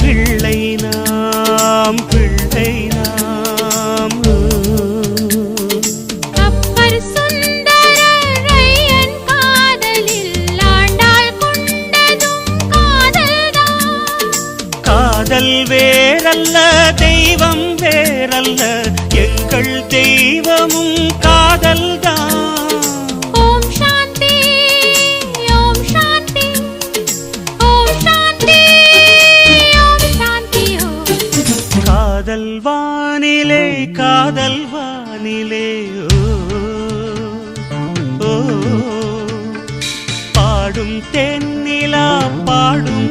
பிள்ளை நாம் பிள்ளை நாம். அப்பர் சுந்தரரையன் காதலில் ஆண்டாள் கொண்டதும் காதல்தான். காதல் வேறல்ல தெய்வம் வேறல்ல எங்கள் தெய்வமும் காதல்தான். ஓம் சாந்தி ஓம் சாந்தி ஓம் சாந்தி ஓம் சாந்தி ஓம். காதல் வானிலே காதல் வானிலே ஓ பாடும் தென்னிலா பாடும்